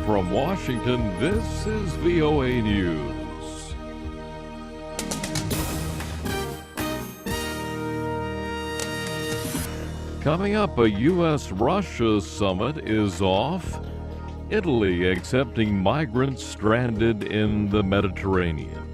from Washington, this is VOA News. Coming up, a U.S.-Russia summit is off. Italy accepting migrants stranded in the Mediterranean.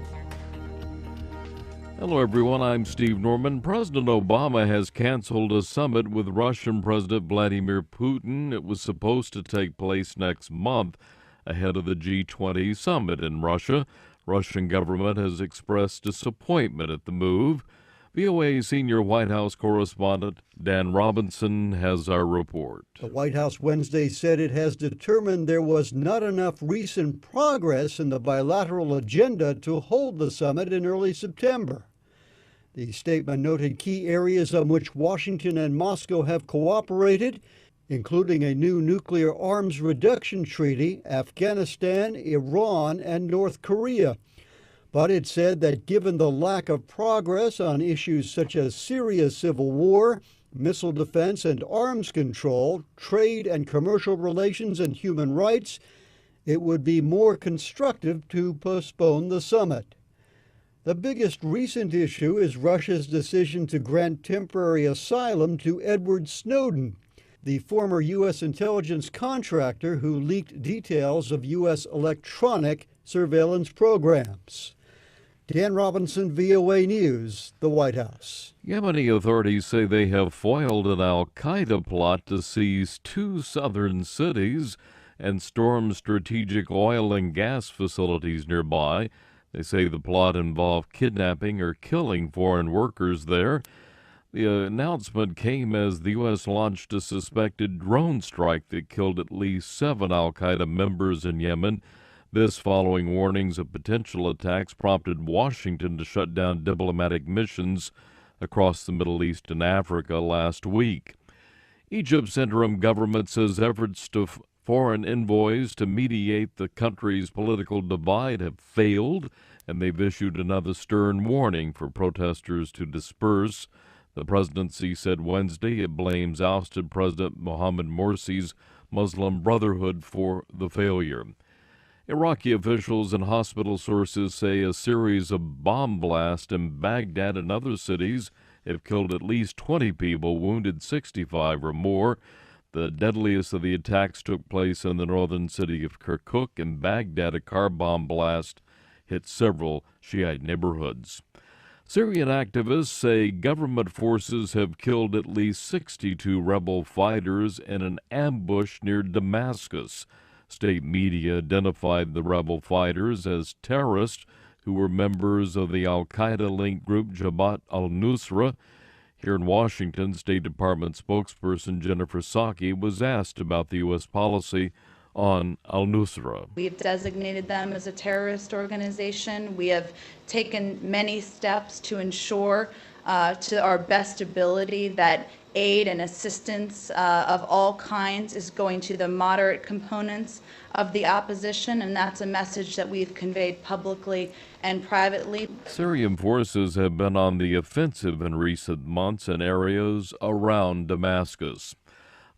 Hello, everyone. I'm Steve Norman. President Obama has canceled a summit with Russian President Vladimir Putin. It was supposed to take place next month ahead of the G20 summit in Russia. Russian government has expressed disappointment at the move. VOA senior White House correspondent Dan Robinson has our report. The White House Wednesday said it has determined there was not enough recent progress in the bilateral agenda to hold the summit in early September. The statement noted key areas on which Washington and Moscow have cooperated, including a new nuclear arms reduction treaty, Afghanistan, Iran, and North Korea. But it said that given the lack of progress on issues such as Syria's civil war, missile defense and arms control, trade and commercial relations and human rights, it would be more constructive to postpone the summit. The biggest recent issue is Russia's decision to grant temporary asylum to Edward Snowden, the former U.S. intelligence contractor who leaked details of U.S. electronic surveillance programs. Dan Robinson, VOA News, the White House. Yemeni authorities say they have foiled an al-Qaeda plot to seize two southern cities and storm strategic oil and gas facilities nearby. They say the plot involved kidnapping or killing foreign workers there. The announcement came as the U.S. launched a suspected drone strike that killed at least 7 al-Qaeda members in Yemen. This following warnings of potential attacks prompted Washington to shut down diplomatic missions across the Middle East and Africa last week. Egypt's interim government says efforts to foreign envoys to mediate the country's political divide have failed, and they've issued another stern warning for protesters to disperse. The presidency said Wednesday it blames ousted President Mohamed Morsi's Muslim Brotherhood for the failure. Iraqi officials and hospital sources say a series of bomb blasts in Baghdad and other cities have killed at least 20 people, wounded 65 or more. The deadliest of the attacks took place in the northern city of Kirkuk. In Baghdad, a car bomb blast hit several Shiite neighborhoods. Syrian activists say government forces have killed at least 62 rebel fighters in an ambush near Damascus. State media identified the rebel fighters as terrorists who were members of the al-Qaeda-linked group Jabhat al-Nusra. Here in Washington, State Department spokesperson Jennifer Psaki was asked about the U.S. policy on al-Nusra. We've designated them as a terrorist organization. We have taken many steps to ensure to our best ability that aid and assistance of all kinds is going to the moderate components of the opposition, and that's a message that we've conveyed publicly and privately. Syrian forces have been on the offensive in recent months in areas around Damascus.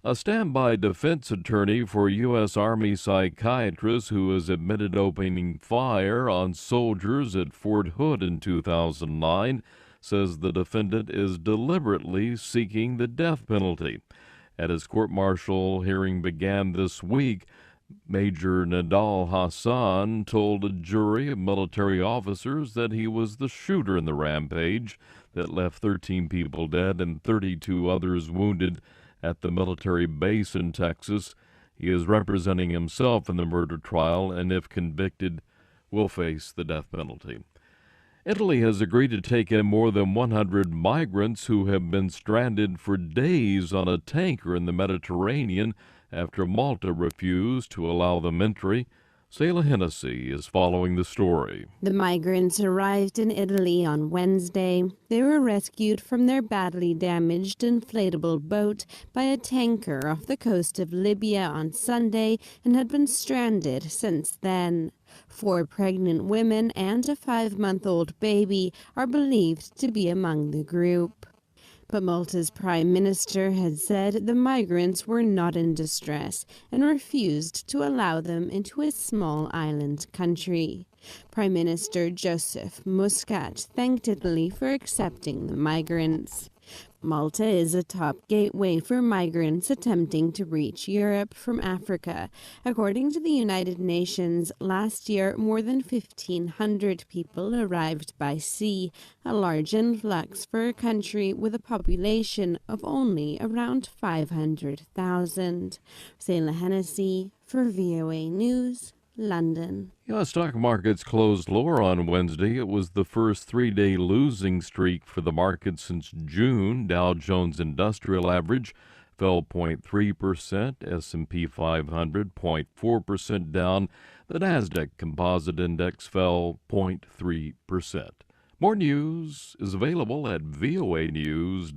A standby defense attorney for U.S. Army psychiatrist who has admitted opening fire on soldiers at Fort Hood in 2009 says the defendant is deliberately seeking the death penalty. At his court-martial hearing began this week, Major Nadal Hassan told a jury of military officers that he was the shooter in the rampage that left 13 people dead and 32 others wounded at the military base in Texas. He is representing himself in the murder trial and, if convicted, will face the death penalty. Italy has agreed to take in more than 100 migrants who have been stranded for days on a tanker in the Mediterranean after Malta refused to allow them entry. Selah Hennessy is following the story. The migrants arrived in Italy on Wednesday. They were rescued from their badly damaged inflatable boat by a tanker off the coast of Libya on Sunday and had been stranded since then. 4 pregnant women and a 5-month-old baby are believed to be among the group. But Malta's prime minister had said the migrants were not in distress and refused to allow them into his small island country. Prime Minister Joseph Muscat thanked Italy for accepting the migrants. Malta is a top gateway for migrants attempting to reach Europe from Africa. According to the United Nations, last year more than 1,500 people arrived by sea, a large influx for a country with a population of only around 500,000. Sayla Hennessy for VOA News, London. U.S. stock markets closed lower on Wednesday. It was the first three-day losing streak for the market since June. Dow Jones Industrial Average fell 0.3%, S&P 500 0.4% down. The Nasdaq Composite Index fell 0.3%. More news is available at voanews.com.